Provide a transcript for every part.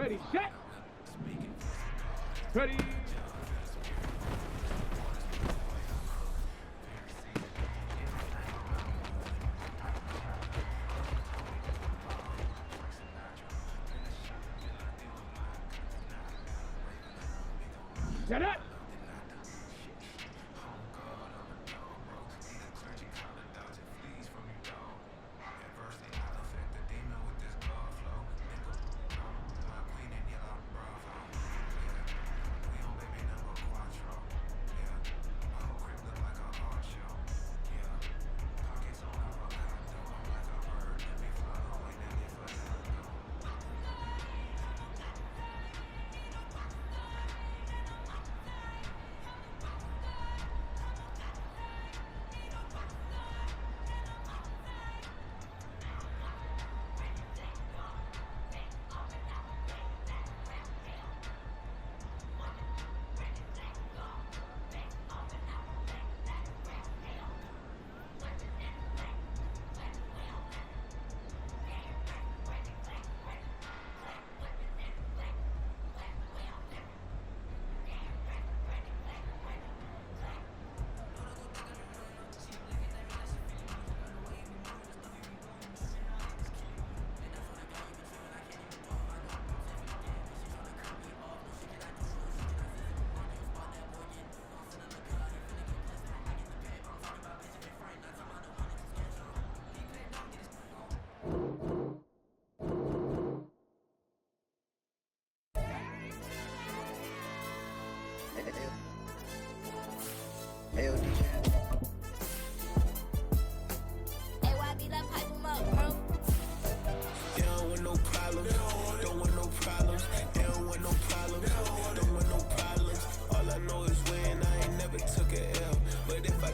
Ready, set. Ready. Set up.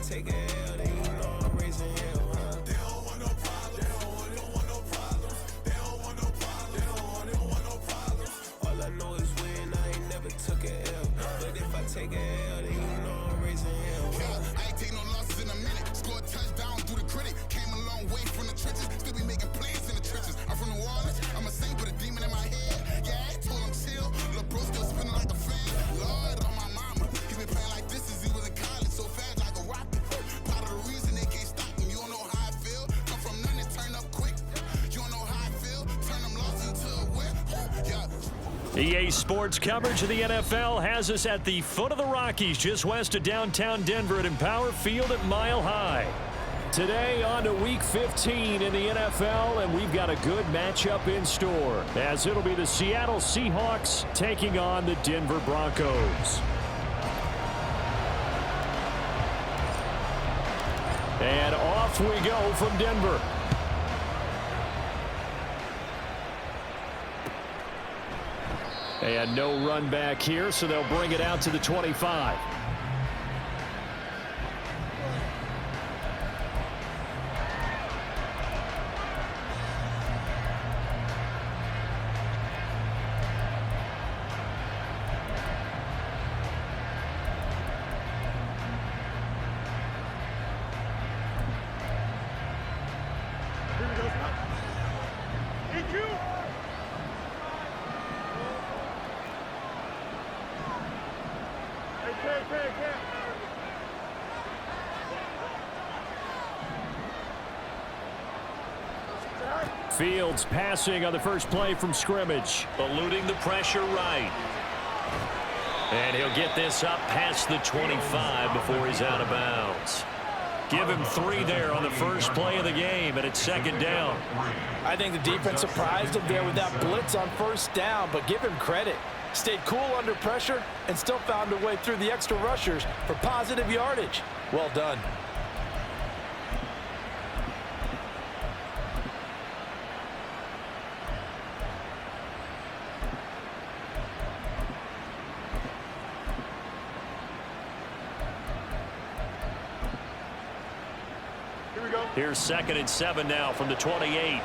Take a L, then you know I'm raising hell, huh? They don't want no problems. They don't want no problems. They don't want no problems. They don't want no problems. All I know is win. I ain't never took a L. But if I take a L, then you know I'm raising hell. Yeah, I ain't take no losses in a minute. Scored a touchdown through the critic. Came a long way from the trenches. Still be making plays in the trenches. I'm from New Orleans. I'm a saint with a demon in my head. Yeah, I told him chill. Lil' bro still spinning like a fan. Lord on my mama. He been playing like this since he was in college. So fast like a rocket. Part of the reason they can't stop him. You don't know how I feel. Come from nothing, turn up quick. You don't know how I feel. Turn them losses into a win. Yeah. EA Sports coverage of the NFL has us at the foot of the Rockies, just west of downtown Denver at Empower Field at Mile High. Today on to Week 15 in the NFL, and we've got a good matchup in store, as it'll be the Seattle Seahawks taking on the Denver Broncos. And off we go from Denver. And no run back here, so they'll bring it out to the 25. Fields passing on the first play from scrimmage. Eluding the pressure right. And he'll get this up past the 25 before he's out of bounds. Give him 3 there on the first play of the game, and it's second down. I think the defense surprised him there with that blitz on first down, but give him credit. Stayed cool under pressure and still found a way through the extra rushers for positive yardage. Well done. Here's 2nd and 7 now from the 28.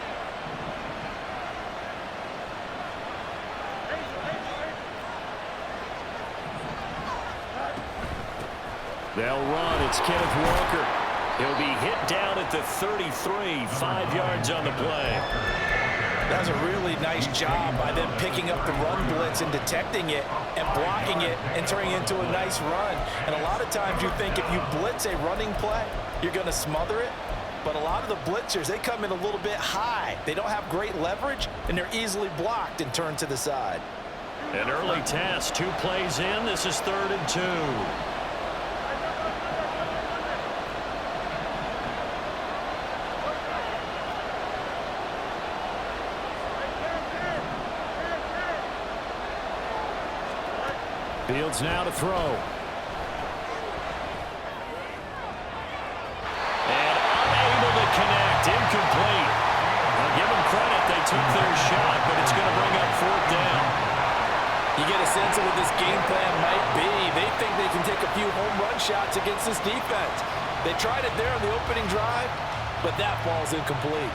They'll run. It's Kenneth Walker. He'll be hit down at the 33, 5 yards on the play. That was a really nice job by them picking up the run blitz and detecting it and blocking it and turning it into a nice run. And a lot of times you think if you blitz a running play, you're going to smother it. But a lot of the blitzers, they come in a little bit high. They don't have great leverage, and they're easily blocked and turned to the side. An early test, 2 plays in. This is 3rd and 2. Fields now to throw. And unable to connect. Incomplete. I'll give them credit. They took their shot, but it's going to bring up 4th down. You get a sense of what this game plan might be. They think they can take a few home run shots against this defense. They tried it there on the opening drive, but that ball's incomplete.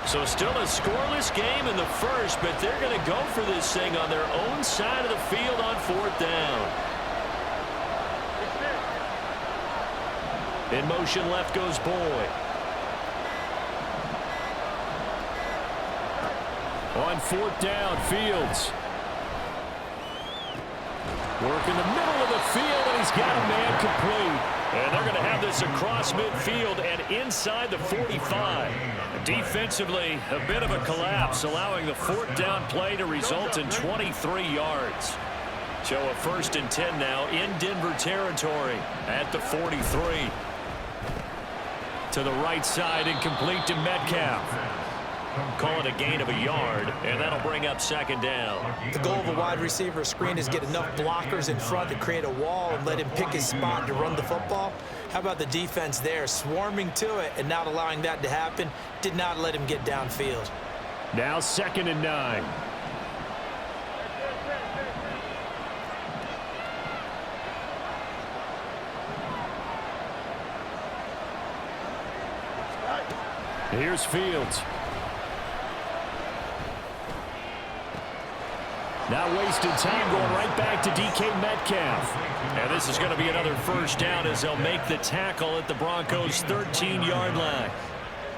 So still a scoreless game in the first, but they're going to go for this thing on their own side of the field on 4th down. In motion, left goes Boyd. On 4th down, Fields. Work in the middle of the field, and he's got a man complete. And they're going to have this across midfield and inside the 45. Defensively, a bit of a collapse, allowing the 4th down play to result in 23 yards. So a 1st and 10 now in Denver territory at the 43. To the right side, incomplete to Metcalf. Call it a gain of a yard, and that'll bring up 2nd down. The goal of a wide receiver screen is get enough blockers in front to create a wall and let him pick his spot to run the football. How about the defense there, swarming to it and not allowing that to happen? Did not let him get downfield. Now 2nd and 9. Here's Fields. Not wasting time, going right back to DK Metcalf. And this is going to be another 1st down as they'll make the tackle at the Broncos' 13-yard line.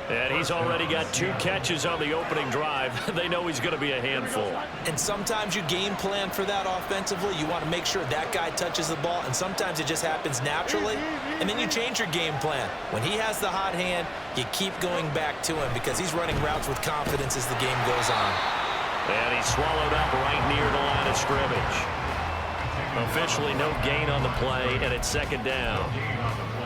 And he's already got 2 catches on the opening drive. They know he's going to be a handful. And sometimes you game plan for that offensively. You want to make sure that guy touches the ball, and sometimes it just happens naturally. And then you change your game plan. When he has the hot hand, you keep going back to him because he's running routes with confidence as the game goes on. And he's swallowed up right near the line of scrimmage. Officially no gain on the play, and it's 2nd down.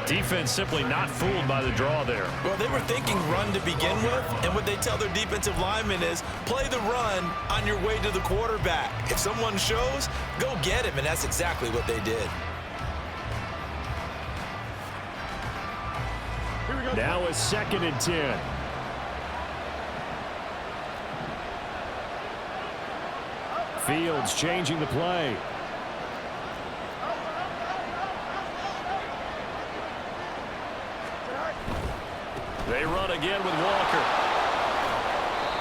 Defense simply not fooled by the draw there. Well, they were thinking run to begin with, and what they tell their defensive linemen is play the run on your way to the quarterback. If someone shows, go get him, and that's exactly what they did. Now it's 2nd and 10. Fields changing the play. They run again with Walker.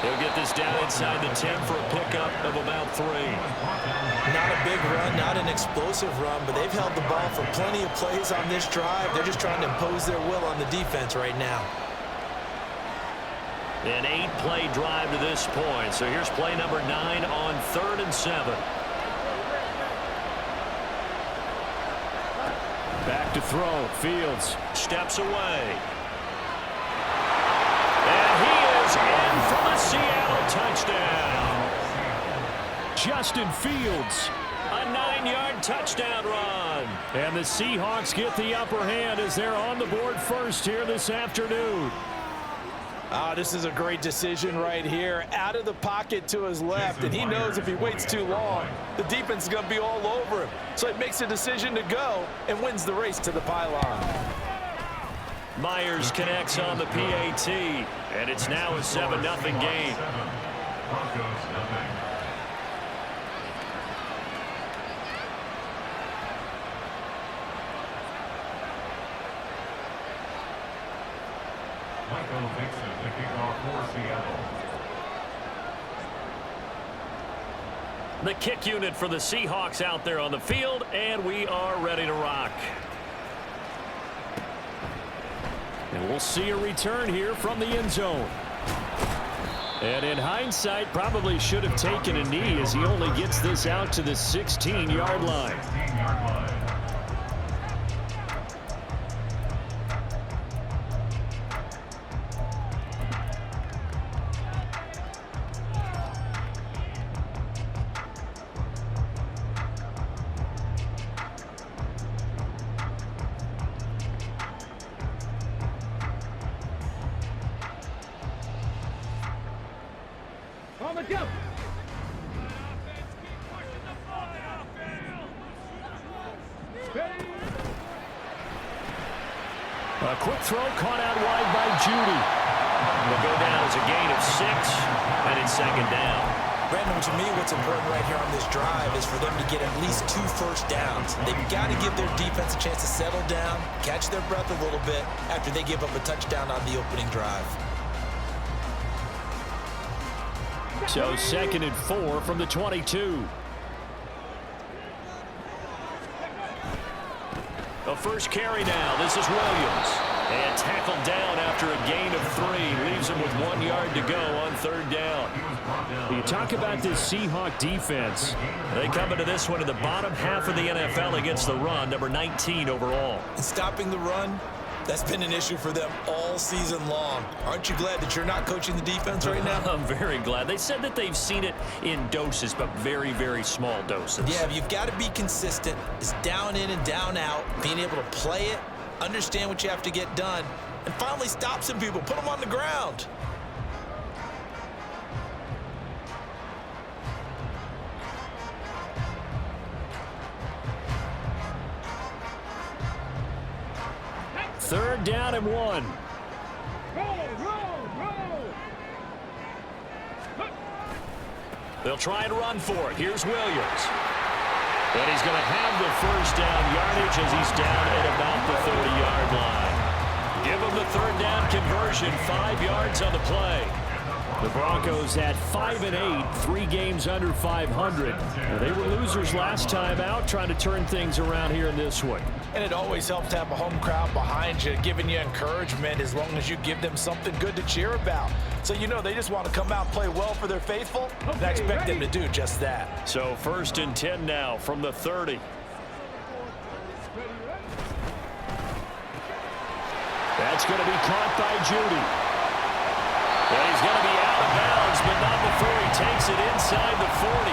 He'll get this down inside the 10 for a pickup of about 3. Not a big run, not an explosive run, but they've held the ball for plenty of plays on this drive. They're just trying to impose their will on the defense right now. An 8-play drive to this point. So here's play number 9 on 3rd and 7. Back to throw. Fields steps away. And he is in for the Seattle touchdown. Justin Fields, a 9-yard touchdown run. And the Seahawks get the upper hand as they're on the board first here this afternoon. This is a great decision right here. Out of the pocket to his left, and he knows if he waits too long, the defense is going to be all over him. So he makes a decision to go and wins the race to the pylon. Myers connects on the PAT, and it's now a 7-0 game. The kick unit for the Seahawks out there on the field, and we are ready to rock. And we'll see a return here from the end zone. And in hindsight, probably should have taken a knee as he only gets this out to the 16-yard line. On the jump. A quick throw caught out wide by Judy. Will go down as a gain of 6, and it's second down. Brandon, to me, what's important right here on this drive is for them to get at least 2 first downs. They've got to give their defense a chance to settle down, catch their breath a little bit after they give up a touchdown on the opening drive. So 2nd and 4 from the 22. The first carry now. This is Williams. And tackled down after a gain of 3. Leaves him with 1 yard to go on 3rd down. You talk about this Seahawk defense. They come into this one in the bottom half of the NFL against the run, number 19 overall. And stopping the run, that's been an issue for them all season long. Aren't you glad that you're not coaching the defense right now? I'm very glad. They said that they've seen it in doses, but very, very small doses. Yeah, you've got to be consistent. It's down in and down out, being able to play it, understand what you have to get done, and finally stop some people, put them on the ground. Third down and 1. Roll. They'll try and run for it. Here's Williams. And he's going to have the first down yardage as he's down at about the 30-yard line. Give him the 3rd down conversion, 5 yards on the play. The Broncos at 5-8, 3 games under 500. They were losers last time out, trying to turn things around here in this one. And it always helps to have a home crowd behind you, giving you encouragement as long as you give them something good to cheer about. So you know they just want to come out and play well for their faithful, and I expect them to do just that. So 1st and 10 now from the 30. That's going to be caught by Judy. And he's going to be out of bounds, but not before he takes it inside the 40.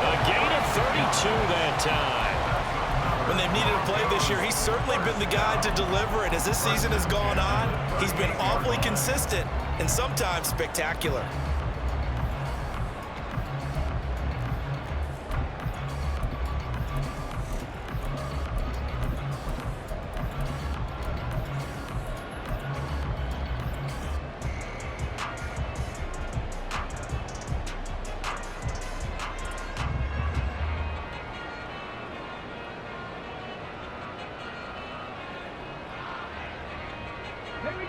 A gain of 32 that time. When they've needed a play this year, he's certainly been the guy to deliver it. As this season has gone on, he's been awfully consistent and sometimes spectacular.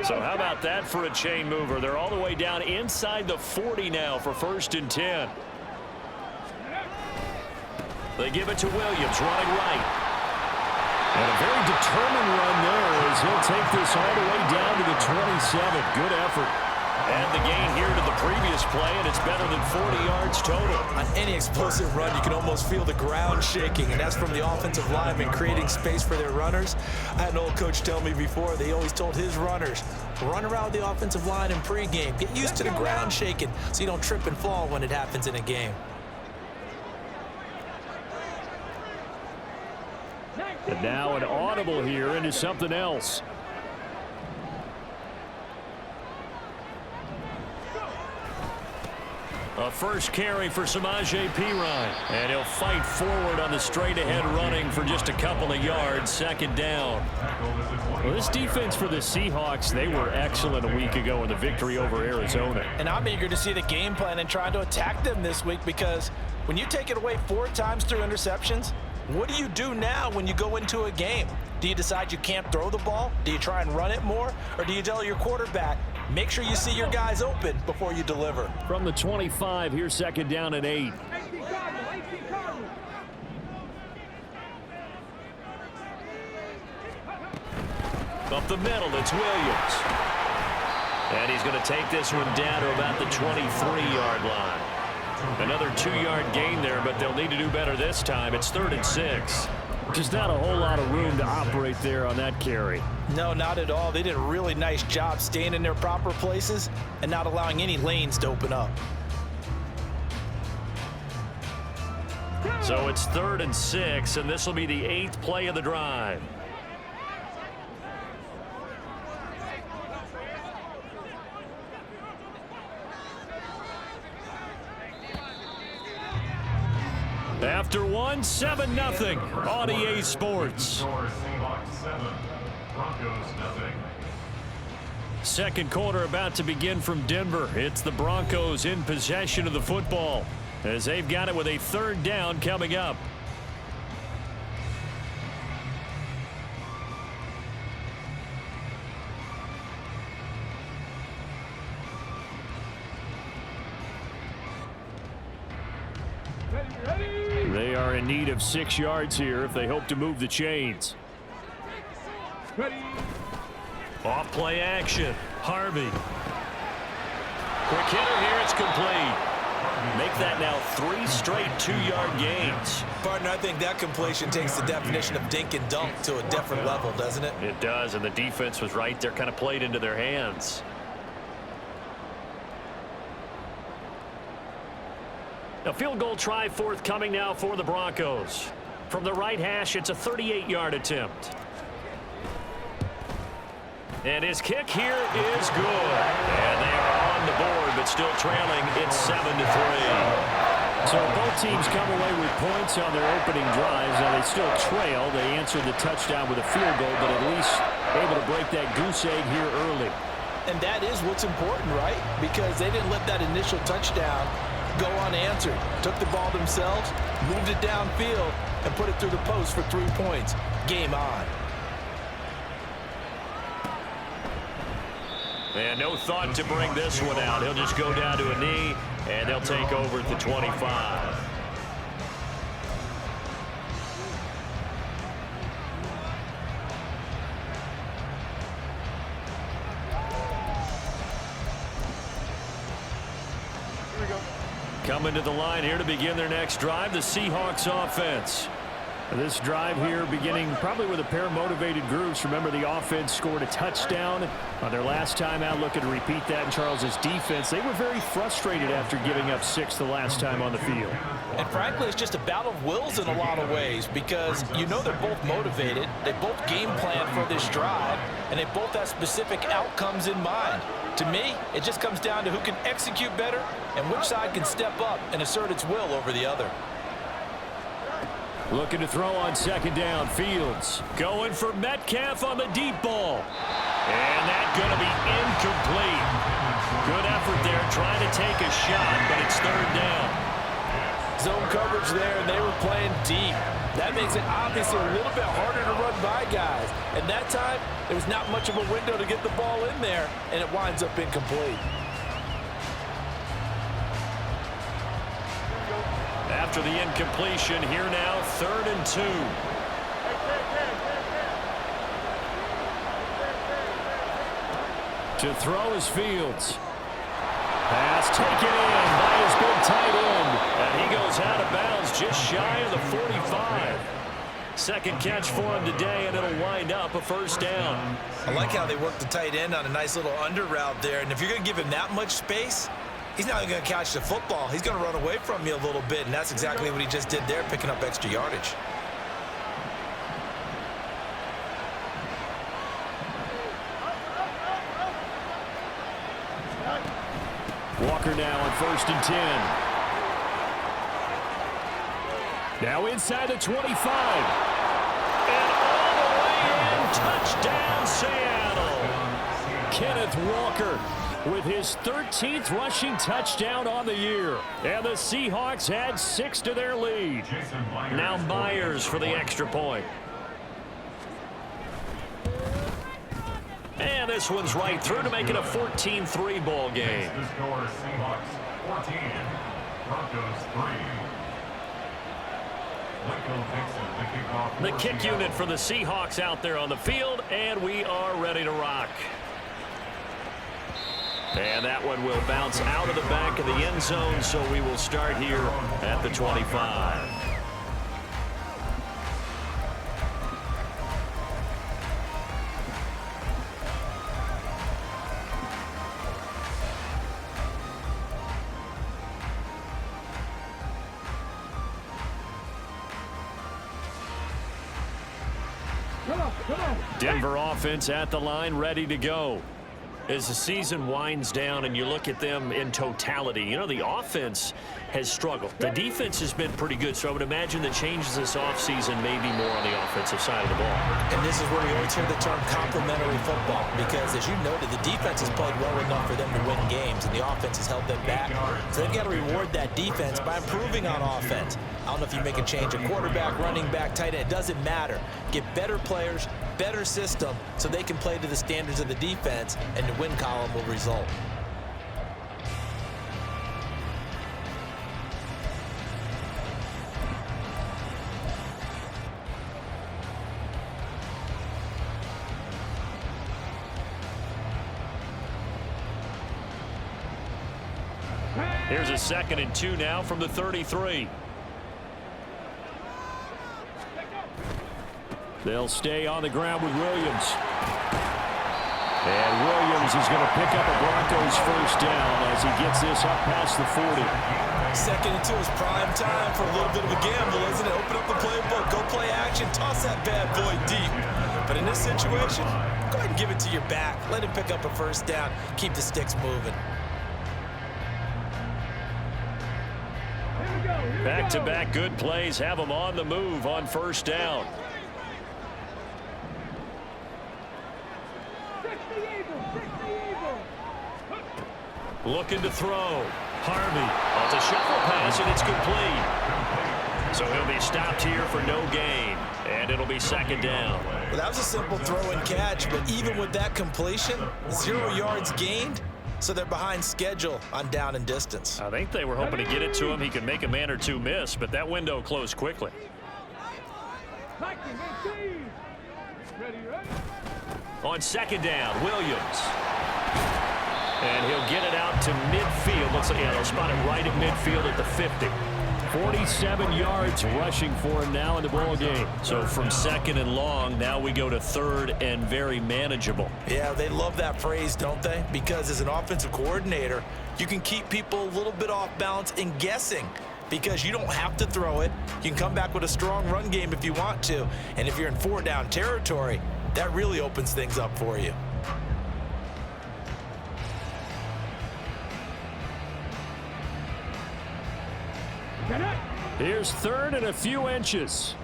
So how about that for a chain mover? They're all the way down inside the 40 now for 1st and 10. They give it to Williams, running right. And a very determined run there as he'll take this all the way down to the 27. Good effort. And the gain here to the previous play, and it's better than 40 yards total. On any explosive run, you can almost feel the ground shaking, and that's from the offensive linemen creating space for their runners. I had an old coach tell me before, they always told his runners, run around the offensive line in pregame. Get used to the ground shaking so you don't trip and fall when it happens in a game. And now an audible here into something else. A first carry for Samaje Perine. And he'll fight forward on the straight-ahead running for just a couple of yards. 2nd down. Well, this defense for the Seahawks, they were excellent a week ago in the victory over Arizona. And I'm eager to see the game plan and trying to attack them this week, because when you take it away 4 times through interceptions, what do you do now when you go into a game? Do you decide you can't throw the ball? Do you try and run it more? Or do you tell your quarterback, make sure you see your guys open before you deliver? From the 25, here's second down and 8. Up the middle, it's Williams. And he's going to take this one down to about the 23-yard line. Another 2-yard gain there, but they'll need to do better this time. It's 3rd and 6. Just not a whole lot of room to operate there on that carry. No, not at all. They did a really nice job staying in their proper places and not allowing any lanes to open up. So it's 3rd and 6, and this will be the 8th play of the drive. After one, 7-0 on EA Sports. Second quarter about to begin from Denver. It's the Broncos in possession of the football as they've got it with a 3rd down coming up. They are in need of 6 yards here if they hope to move the chains. Off play action. Harvey. Quick hitter here. It's complete. Make that now 3 straight 2-yard gains. Partner, I think that completion takes the definition of dink and dunk to a different level, doesn't it? It does, and the defense was right there, kind of played into their hands. A field goal try forthcoming now for the Broncos. From the right hash, it's a 38-yard attempt. And his kick here is good. And they are on the board, but still trailing. It's 7-3. So both teams come away with points on their opening drives. Now they still trail. They answered the touchdown with a field goal, but at least able to break that goose egg here early. And that is what's important, right? Because they didn't let that initial touchdown go unanswered. Took the ball themselves, moved it downfield, and put it through the post for 3 points. Game on. And no thought to bring this one out. He'll just go down to a knee, and they'll take over at the 25. Coming to the line here to begin their next drive, the Seahawks offense. This drive here beginning probably with a pair of motivated groups. Remember, the offense scored a touchdown on their last time out, looking to repeat that in Charles's defense. They were very frustrated after giving up 6 the last time on the field. And frankly, it's just a battle of wills in a lot of ways because you know they're both motivated. They both game plan for this drive, and they both have specific outcomes in mind. To me, it just comes down to who can execute better and which side can step up and assert its will over the other. Looking to throw on second down. Fields going for Metcalf on the deep ball. And that's going to be incomplete. Good effort there trying to take a shot, but it's 3rd down. Zone coverage there, and they were playing deep. That makes it obviously a little bit harder to run by guys. And that time, there was not much of a window to get the ball in there, and it winds up incomplete. After the incompletion, here now, 3rd and 2. To throw is Fields. Pass taken in by his big tight end. And he goes out of bounds just shy of the 45. Second catch for him today, and it'll wind up a 1st down. I like how they work the tight end on a nice little under route there. And if you're going to give him that much space, he's not going to catch the football. He's going to run away from you a little bit, and that's exactly what he just did there, picking up extra yardage. Walker now on 1st and 10. Now inside the 25. And all the way in, touchdown Seattle. Kenneth Walker with his 13th rushing touchdown on the year. And the Seahawks add 6 to their lead. Now Myers for the extra point. And this one's right through to make it a 14-3 ball game. The score, Seahawks 14, Broncos 3. The kick unit for the Seahawks out there on the field, and we are ready to rock. And that one will bounce out of the back of the end zone, so we will start here at the 25. Denver offense at the line, ready to go. As the season winds down and you look at them in totality, you know, the offense has struggled. The defense has been pretty good, so I would imagine the changes this offseason may be more on the offensive side of the ball. And this is where we always hear the term complementary football, because as you noted, the defense has played well enough for them to win games, and the offense has held them back. So they've got to reward that defense by improving on offense. I don't know if you make a change at quarterback, running back, tight end. It doesn't matter. Get better players, better system, so they can play to the standards of the defense, and the win column will result. Here's a 2nd and 2 now from the 33. They'll stay on the ground with Williams. And Williams is going to pick up a Broncos first down as he gets this up past the 40. 2nd and 2 is prime time for a little bit of a gamble, isn't it? Open up the playbook, go play action, toss that bad boy deep. But in this situation, go ahead and give it to your back. Let him pick up a first down, keep the sticks moving. Back-to-back good plays have them on the move on first down. Looking to throw. Harvey. Oh, it's a shuffle pass, and it's complete. So he'll be stopped here for no gain, and it'll be 2nd down. Well, that was a simple throw and catch, but even with that completion, 0 yards gained, so they're behind schedule on down and distance. I think they were hoping to get it to him. He could make a man or two miss, but that window closed quickly. On 2nd down, Williams. And he'll get it out to midfield. Looks like, yeah, they'll spot it right at midfield at the 50. 47 yards rushing for him now in the ball game. So from 2nd and long, now we go to 3rd and very manageable. Yeah, they love that phrase, don't they? Because as an offensive coordinator, you can keep people a little bit off balance and guessing, because you don't have to throw it. You can come back with a strong run game if you want to. And if you're in 4-down territory, that really opens things up for you. Here's 3rd and a few inches.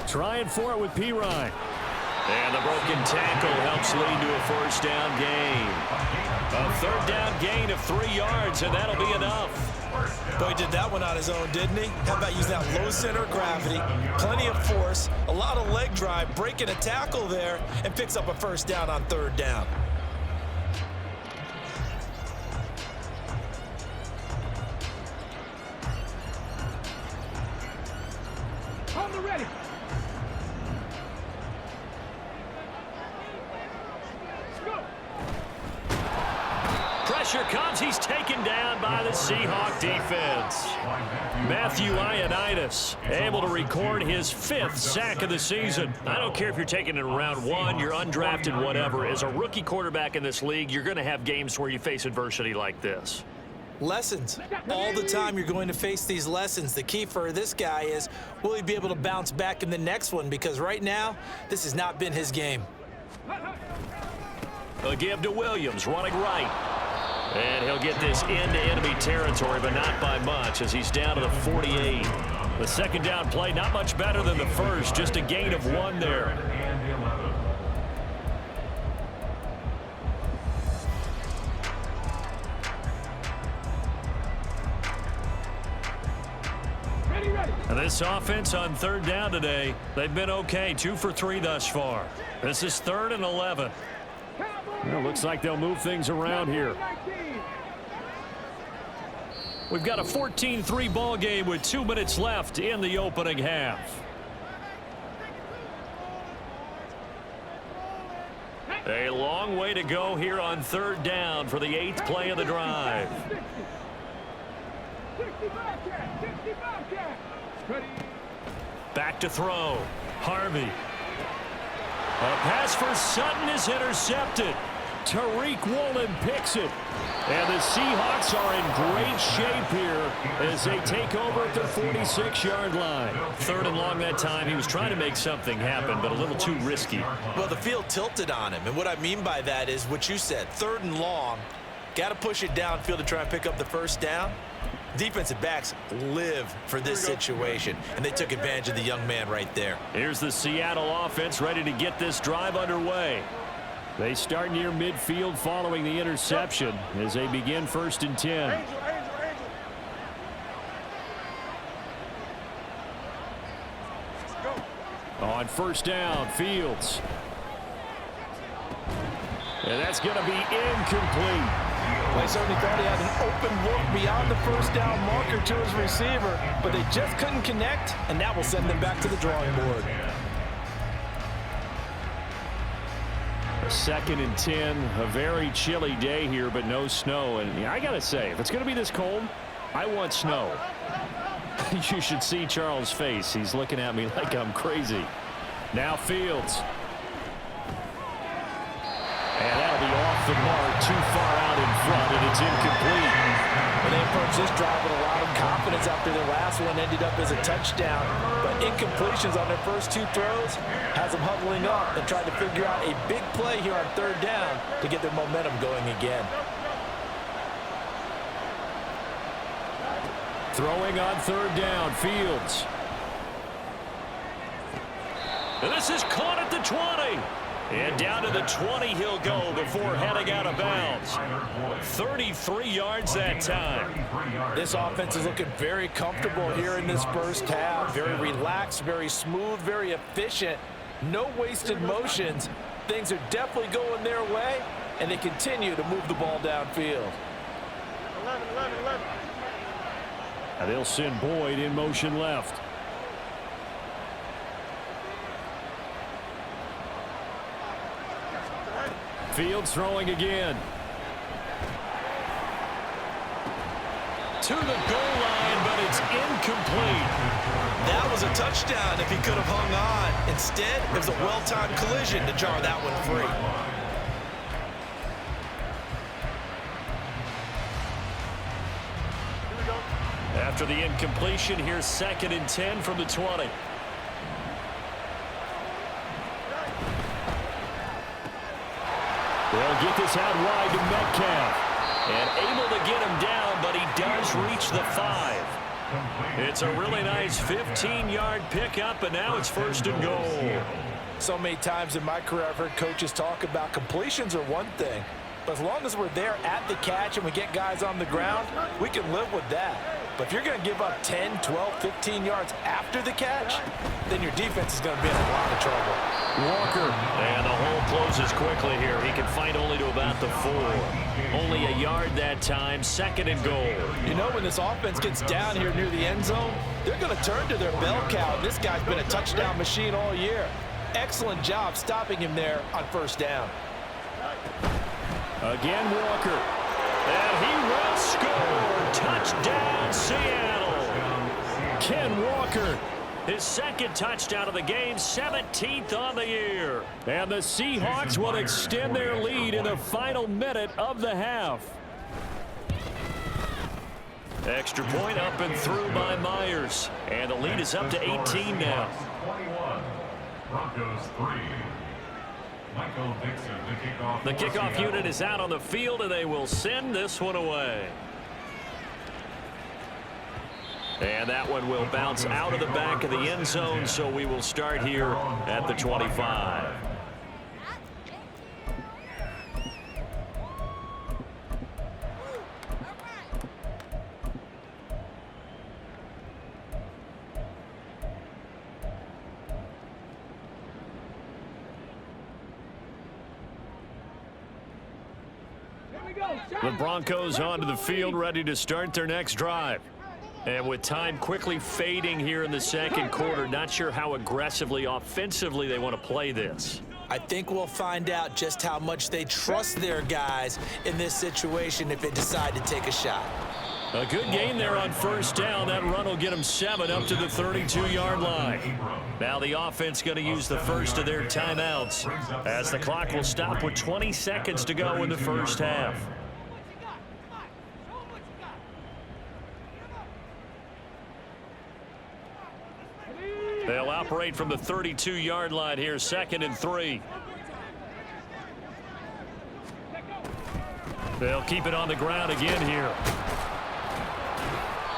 Trying for it with Pirine. And the broken tackle helps lead to a first down gain. A 3rd down gain of 3 yards, and that'll be enough. Boy, did that one on his own, didn't he? How about using that low center of gravity, plenty of force, a lot of leg drive, breaking a tackle there, and picks up a first down on 3rd down. On the ready. Pressure comes. He's taken down by the Seahawk defense. Matthew Ioannidis able to record his 5th sack of the season. I don't care if you're taking it in round 1, you're undrafted, whatever. As a rookie quarterback in this league, you're going to have games where you face adversity like this. Lessons. All the time you're going to face these lessons. The key for this guy is, will he be able to bounce back in the next one? Because right now, this has not been his game. A give to Williams, running right. And he'll get this into enemy territory, but not by much, as he's down to the 48. The 2nd down play, not much better than the first, just a gain of 1 there. And This offense on third down today, they've been okay, 2 for 3 thus far. This is 3rd and 11. Well, looks like they'll move things around here. We've got a 14-3 ball game with 2 minutes left in the opening half. A long way to go here on third down for the 8th play of the drive. Back to throw. Harvey. A pass for Sutton is intercepted. Tariq Woolen picks it. And the Seahawks are in great shape here as they take over at the 46-yard line. 3rd and long that time. He was trying to make something happen, but a little too risky. Well, the field tilted on him, and what I mean by that is what you said, 3rd and long. Got to push it downfield to try and pick up the first down. Defensive backs live for this situation, and they took advantage of the young man right there. Here's the Seattle offense ready to get this drive underway. They start near midfield following the interception as they begin 1st and 10. On 1st down, Fields. And that's going to be incomplete. Well, he certainly thought he had an open look beyond the first down marker to his receiver, but they just couldn't connect, and that will send them back to the drawing board. 2nd and 10, a very chilly day here, but no snow. And I got to say, if it's going to be this cold, I want snow. You should see Charles' face. He's looking at me like I'm crazy. Now Fields. And that'll be off the mark, too far out in front, and it's incomplete. And they approached this drive with a lot of confidence after their last one ended up as a touchdown. But incompletions on their first 2 throws has them huddling up and trying to figure out a big play here on 3rd down to get their momentum going again. Throwing on 3rd down, Fields. And this is caught at the 20. And down to the 20 he'll go before heading out of bounds. 33 yards that time. This offense is looking very comfortable here in this first half. Very relaxed, very smooth, very efficient. No wasted motions. Things are definitely going their way, and they continue to move the ball downfield. 11. And they'll send Boyd in motion left. Fields throwing again. To the goal line, but it's incomplete. That was a touchdown if he could have hung on. Instead, it was a well-timed collision to jar that one free. After the incompletion, here's 2nd and 10 from the 20. They'll get this out wide to Metcalf. And able to get him down, but he does reach the 5. It's a really nice 15-yard pickup, and now it's 1st and goal. So many times in my career, I've heard coaches talk about completions are one thing, but as long as we're there at the catch and we get guys on the ground, we can live with that. But if you're going to give up 10, 12, 15 yards after the catch, then your defense is going to be in a lot of trouble. Walker. And the hole closes quickly here. He can fight only to about the 4. Only a yard that time. 2nd and goal. You know, when this offense gets down here near the end zone, they're going to turn to their bell cow. This guy's been a touchdown machine all year. Excellent job stopping him there on 1st down. Again, Walker. And he will score. Touchdown, Seattle. Ken Walker, his 2nd touchdown of the game, 17th on the year. And the Seahawks will extend their lead in the final minute of the half. Extra point up and through by Myers. And the lead is up to 18 now. 21, Broncos 3. Michael Dixon, the kickoff unit is out on the field, and they will send this one away. And that one will bounce out of the back of the end zone, so we will start here at the 25. The Broncos onto the field, ready to start their next drive. And with time quickly fading here in the second quarter, not sure how aggressively, offensively they want to play this. I think we'll find out just how much they trust their guys in this situation if they decide to take a shot. A good gain there on first down. That run will get them 7 up to the 32-yard line. Now the offense going to use the first of their timeouts as the clock will stop with 20 seconds to go in the first half. They'll operate from the 32-yard line here, 2nd and 3. They'll keep it on the ground again here.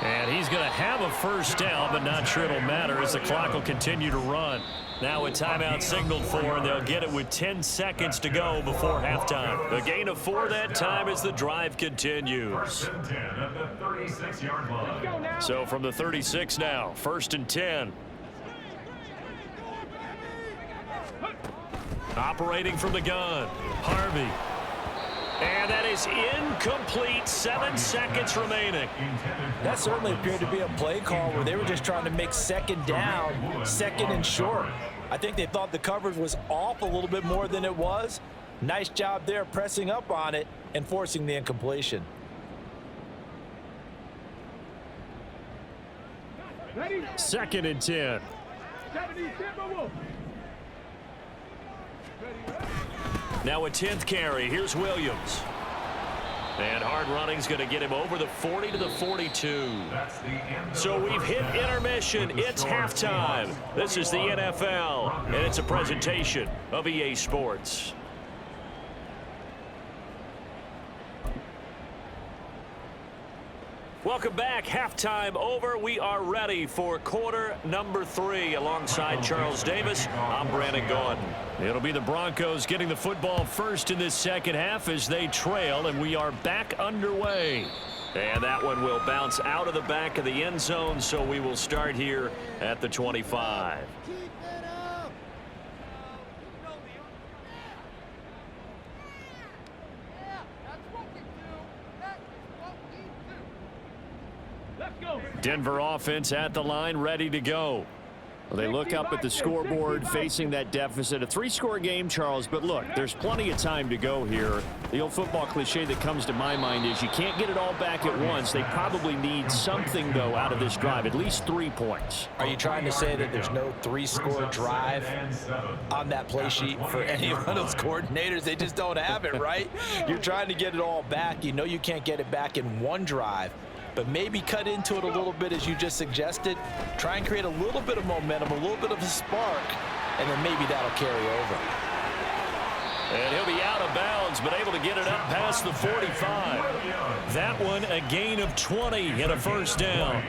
And he's going to have a first down, but not sure it'll matter as the clock will continue to run. Now a timeout signaled for, and they'll get it with 10 seconds to go before halftime. A gain of 4 that time as the drive continues. So from the 36 now, 1st and 10. Operating from the gun, Harvey. And that is incomplete. 7 seconds remaining. That certainly appeared to be a play call where they were just trying to make 2nd down, 2nd and short. I think they thought the coverage was off a little bit more than it was. Nice job there pressing up on it and forcing the incompletion. Ready? 2nd and 10. Now a 10th carry. Here's Williams. And hard running's going to get him over the 40 to the 42. So we've hit intermission. It's halftime. This is the NFL, and it's a presentation of EA Sports. Welcome back. Halftime over. We are ready for quarter number 3. Alongside Charles Davis, I'm Brandon Gordon. It'll be the Broncos getting the football first in this second half as they trail, and we are back underway. And that one will bounce out of the back of the end zone, so we will start here at the 25. Denver offense at the line, ready to go. Well, they look up at the scoreboard facing that deficit. A 3-score game, Charles, but look, there's plenty of time to go here. The old football cliche that comes to my mind is you can't get it all back at once. They probably need something, though, out of this drive, at least 3 points. Are you trying to say that there's no 3-score drive on that play sheet for any one of those coordinators? They just don't have it, right? You're trying to get it all back. You know you can't get it back in one drive. But maybe cut into it a little bit as you just suggested. Try and create a little bit of momentum, a little bit of a spark, and then maybe that'll carry over. And he'll be out of bounds, but able to get it up past the 45. That one a gain of 20 and a first down.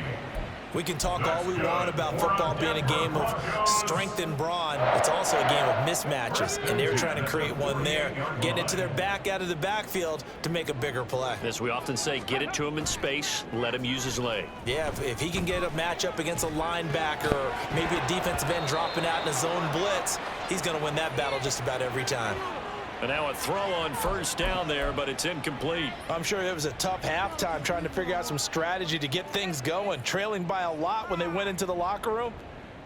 We can talk all we want about football being a game of strength and brawn. It's also a game of mismatches, and they're trying to create one there, getting it to their back out of the backfield to make a bigger play. As we often say, get it to him in space, let him use his leg. Yeah, if he can get a matchup against a linebacker or maybe a defensive end dropping out in a zone blitz, he's going to win that battle just about every time. And now a throw on first down there, but it's incomplete. I'm sure it was a tough halftime trying to figure out some strategy to get things going. Trailing by a lot when they went into the locker room.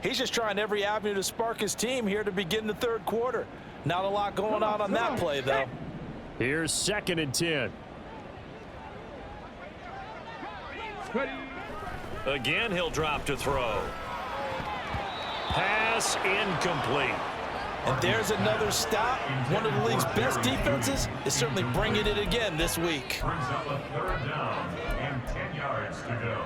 He's just trying every avenue to spark his team here to begin the third quarter. Not a lot going on that play, though. Here's 2nd and 10. Again, he'll drop to throw. Pass incomplete. And there's another stop. One of the league's best defenses is certainly bringing it again this week. Brings up a 3rd down and 10 yards to go.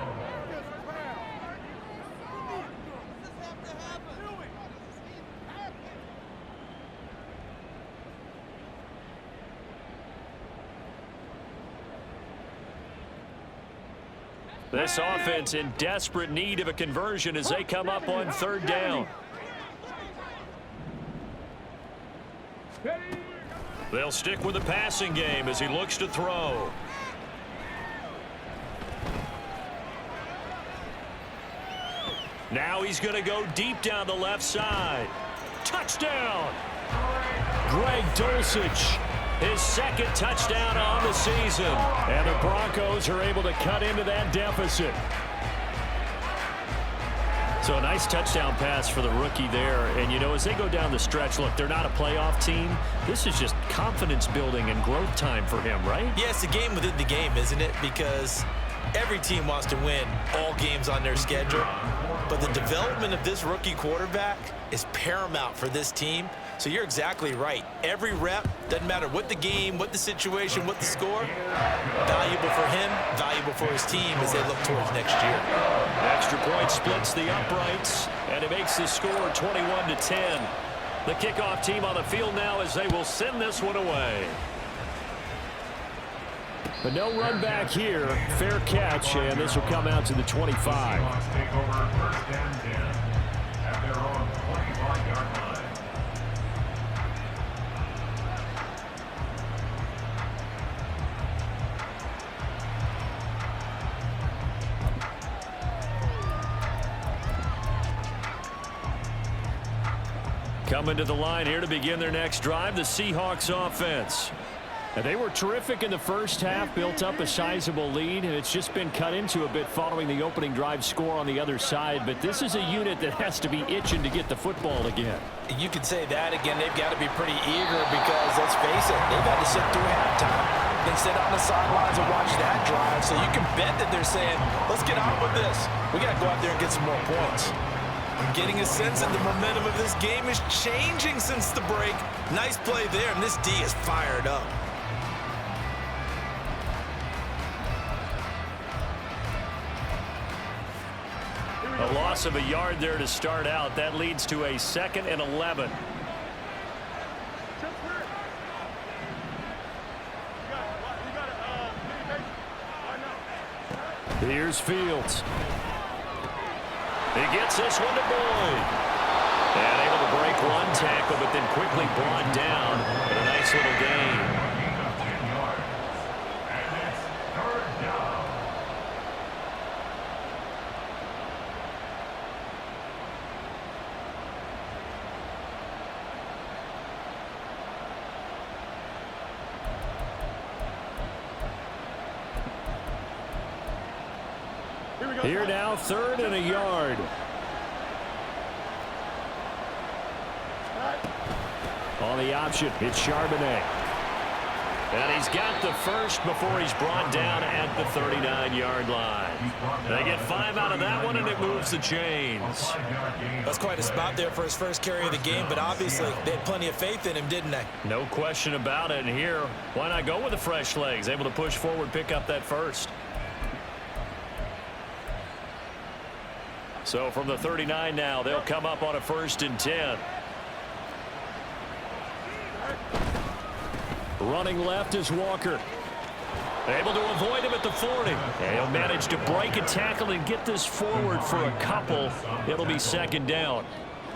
This offense in desperate need of a conversion as they come up on 3rd down. They'll stick with the passing game as he looks to throw. Now he's going to go deep down the left side. Touchdown! Greg Dulcich His second touchdown on the season. And the Broncos are able to cut into that deficit. So a nice touchdown pass for the rookie there. And, you know, as they go down the stretch, look, they're not a playoff team. This is just confidence building and growth time for him, right? Yeah, it's a game within the game, isn't it? Because every team wants to win all games on their schedule. But the development of this rookie quarterback is paramount for this team. So you're exactly right. Every rep, doesn't matter what the game, what the situation, what the score, valuable for him, valuable for his team as they look towards next year. Extra point splits the uprights, and it makes the score 21-10. The kickoff team on the field now as they will send this one away. But no run back here. Fair catch, and this will come out to the 25. Seahawks take over first and 10 at their own 25-yard line. Coming to the line here to begin their next drive, the Seahawks offense. And they were terrific in the first half, built up a sizable lead, and it's just been cut into a bit following the opening drive score on the other side. But this is a unit that has to be itching to get the football again. You can say that again. They've got to be pretty eager because, let's face it, they've had to sit through halftime, then sit on the sidelines and watch that drive. So you can bet that they're saying, let's get on with this. We got to go out there and get some more points. I'm getting a sense that the momentum of this game is changing since the break. Nice play there, and this D is fired up. A loss of a yard there to start out. That leads to a 2nd and 11. Here's Fields. He gets this one to Boyd. And able to break one tackle, but then quickly brought down. But a nice little gain. Here now, 3rd and a yard. On the option, it's Charbonnet. And he's got the first before he's brought down at the 39-yard line. They get 5 out of that one, and it moves the chains. That's quite a spot there for his first carry of the game, but obviously they had plenty of faith in him, didn't they? No question about it. And here, why not go with the fresh legs? Able to push forward, pick up that first. So from the 39 now, they'll come up on a 1st and 10. Running left is Walker. Able to avoid him at the 40. And he'll manage to break a tackle and get this forward for a couple. It'll be 2nd down.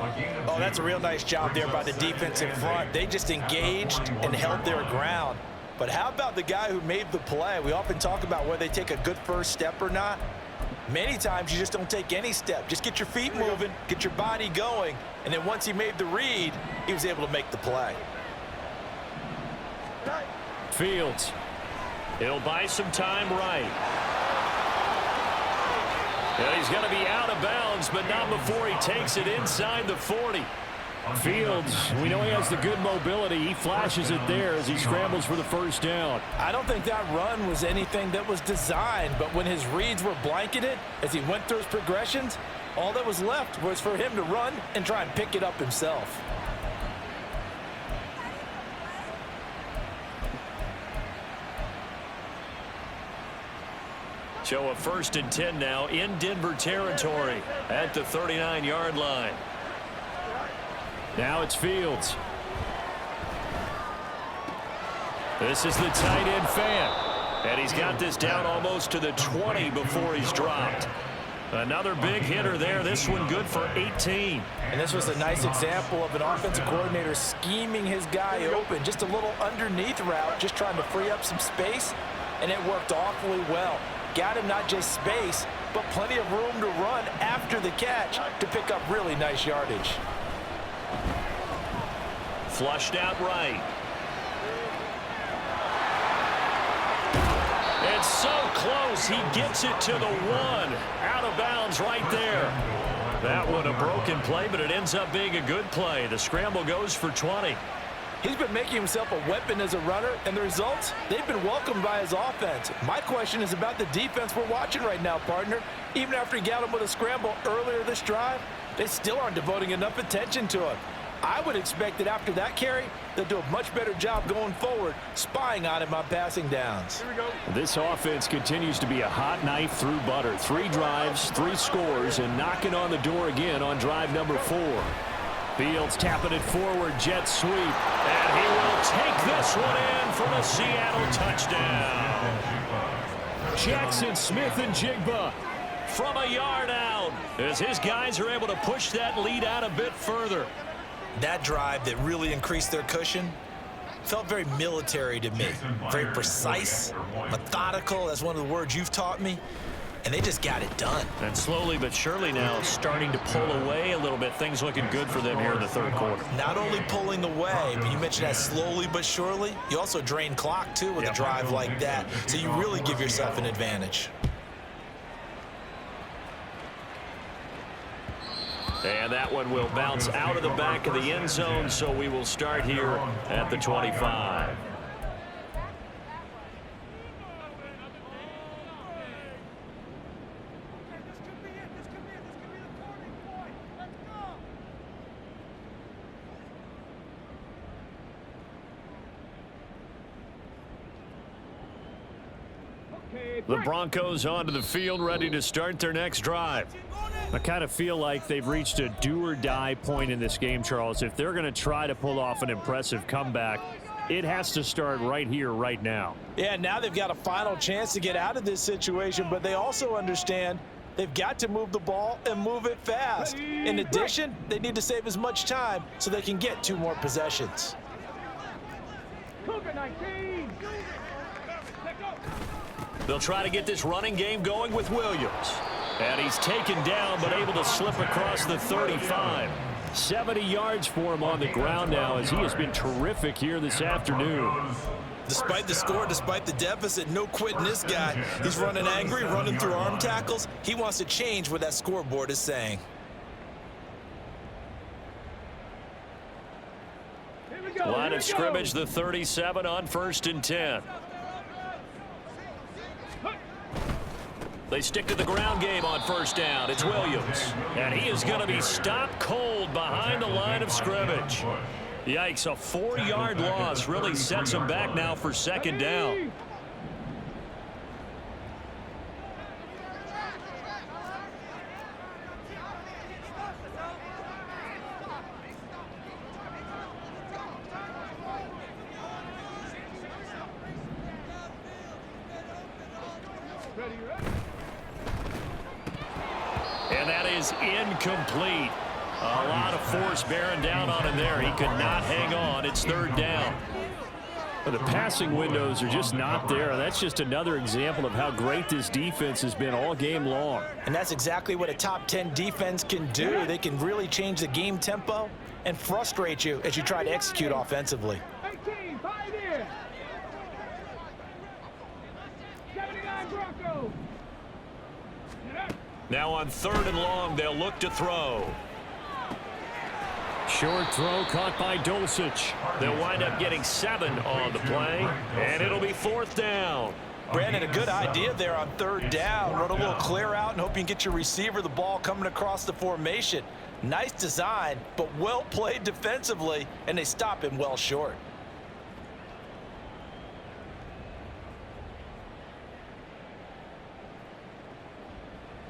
Oh, that's a real nice job there by the defense in front. They just engaged and held their ground. But how about the guy who made the play? We often talk about whether they take a good first step or not. Many times you just don't take any step. Just get your feet moving, get your body going, and then once he made the read, he was able to make the play. Fields. He'll buy some time right. And he's going to be out of bounds, but not before he takes it inside the 40. Fields, we know he has the good mobility. He flashes it there as he scrambles for the 1st down. I don't think that run was anything that was designed, but when his reads were blanketed as he went through his progressions, all that was left was for him to run and try and pick it up himself. So a 1st and 10 now in Denver territory at the 39-yard line. Now it's Fields. This is the tight end fan. And he's got this down almost to the 20 before he's dropped. Another big hitter there. This one good for 18. And this was a nice example of an offensive coordinator scheming his guy open. Just a little underneath route, just trying to free up some space. And it worked awfully well. Got him not just space, but plenty of room to run after the catch to pick up really nice yardage. Flushed out right. It's so close. He gets it to the 1. Out of bounds right there. That one a broken play, but it ends up being a good play. The scramble goes for 20. He's been making himself a weapon as a runner, and the results, they've been welcomed by his offense. My question is about the defense we're watching right now, partner. Even after he got him with a scramble earlier this drive, they still aren't devoting enough attention to him. I would expect that after that carry, they'll do a much better job going forward, spying on him on passing downs. Here we go. This offense continues to be a hot knife through butter. 3 drives, 3 scores, and knocking on the door again on drive number 4. Fields tapping it forward, jet sweep, and he will take this one in for the Seattle touchdown. Jackson Smith and Jigba from a yard out as his guys are able to push that lead out a bit further. That drive that really increased their cushion felt very military to me. Very precise, methodical, that's one of the words you've taught me. And they just got it done. And slowly but surely now starting to pull away a little bit. Things looking good for them here in the third quarter. Not only pulling away, but you mentioned that slowly but surely. You also drain clock, too, with a drive like that. So you really give yourself an advantage. And that one will bounce out of the back of the end zone, so we will start here at the 25. The Broncos onto the field, ready to start their next drive. I kind of feel like they've reached a do-or-die point in this game, Charles. If they're going to try to pull off an impressive comeback, it has to start right here, right now. Yeah, now they've got a final chance to get out of this situation, but they also understand they've got to move the ball and move it fast. In addition, they need to save as much time so they can get 2 more possessions. They'll try to get this running game going with Williams. And he's taken down, but able to slip across the 35. 70 yards for him on the ground now, as he has been terrific here this afternoon. Despite the score, despite the deficit, no quitting this guy. He's running angry, running through arm tackles. He wants to change what that scoreboard is saying. Line of scrimmage, the 37 on 1st and 10. They stick to the ground game on 1st down. It's Williams. And he is going to be stopped cold behind the line of scrimmage. Yikes, a 4-yard loss really sets him back now for 2nd down. And that is incomplete. A lot of force bearing down on him there. He could not hang on. It's 3rd down. But the passing windows are just not there. That's just another example of how great this defense has been all game long. And that's exactly what a top 10 defense can do. They can really change the game tempo and frustrate you as you try to execute offensively. 18, 5 in. 79 Broncos. Now on 3rd and long, they'll look to throw. Short throw caught by Dulcich. They'll wind up getting 7 on the play, and it'll be 4th down. Brandon, a good idea there on 3rd down. Run a little clear out and hope you can get your receiver the ball coming across the formation. Nice design, but well played defensively, and they stop him well short.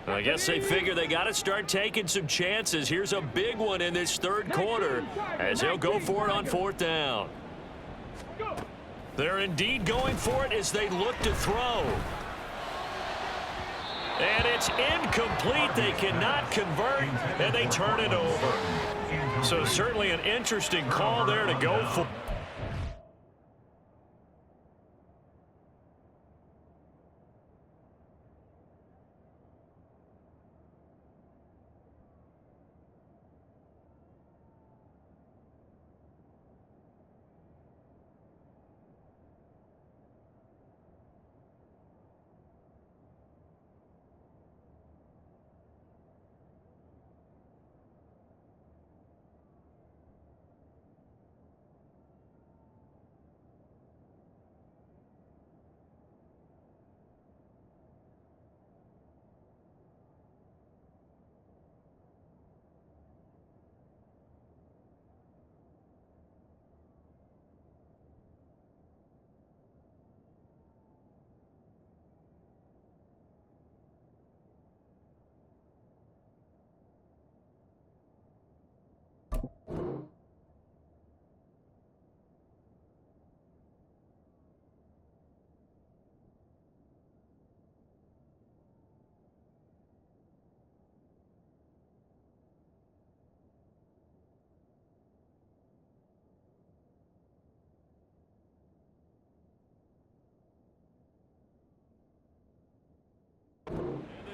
I guess they figure they got to start taking some chances. Here's a big one in this 3rd quarter as they'll go for it on 4th down. They're indeed going for it as they look to throw. And it's incomplete. They cannot convert, and they turn it over. So certainly an interesting call there to go for.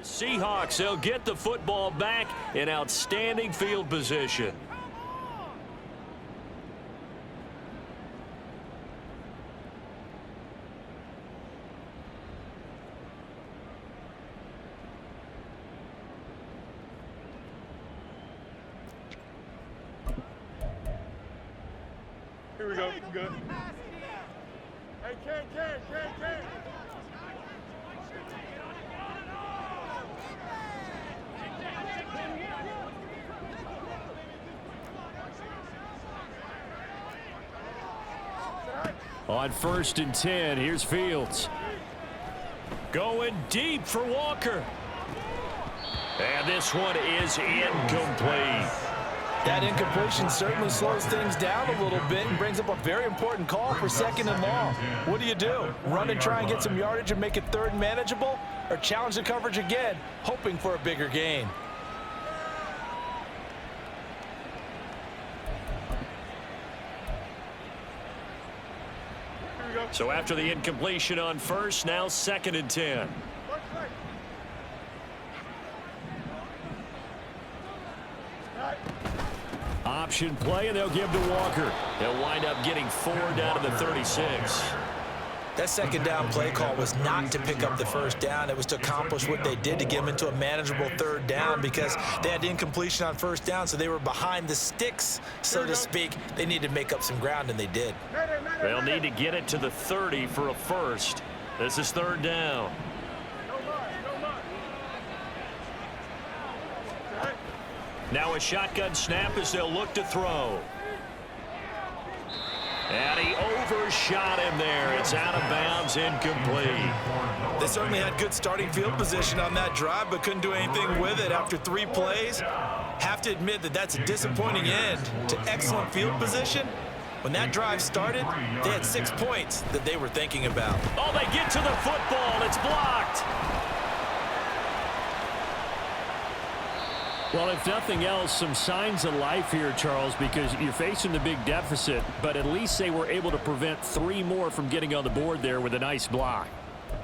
Seahawks, they'll get the football back in outstanding field position. Here we go. Good. Hey, Ken. On 1st and 10, here's Fields. Going deep for Walker. And this one is incomplete. That incompletion certainly slows things down a little bit and brings up a very important call for 2nd and long. What do? Run and try and get some yardage and make it 3rd and manageable? Or challenge the coverage again, hoping for a bigger gain? So after the incompletion on 1st, now 2nd and 10. Option play, and they'll give to Walker. They'll wind up getting 4 down to the 36. That 2nd down play call was not to pick up the 1st down. It was to accomplish what they did to get them into a manageable 3rd down because they had incompletion on 1st down, so they were behind the sticks, so to speak. They needed to make up some ground, and they did. They'll need to get it to the 30 for a 1st. This is 3rd down. Now a shotgun snap as they'll look to throw. And he overshot him there. It's out of bounds, incomplete. They certainly had good starting field position on that drive, but couldn't do anything with it after 3 plays. Have to admit that that's a disappointing end to excellent field position. When that drive started, they had 6 points that they were thinking about. Oh, they get to the football. It's blocked. Well, if nothing else, some signs of life here, Charles, because you're facing the big deficit, but at least they were able to prevent 3 more from getting on the board there with a nice block.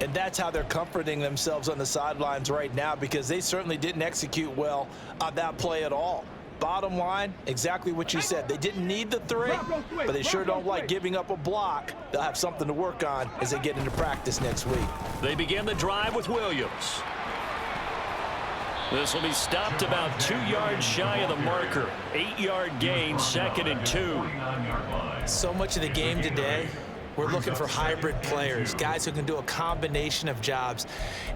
And that's how they're comforting themselves on the sidelines right now, because they certainly didn't execute well on that play at all. Bottom line, exactly what you said. They didn't need the 3, but they sure don't like giving up a block. They'll have something to work on as they get into practice next week. They begin the drive with Williams. This will be stopped about 2 yards shy of the marker. 8-yard gain, 2nd and 2. So much of the game today, we're looking for hybrid players, guys who can do a combination of jobs.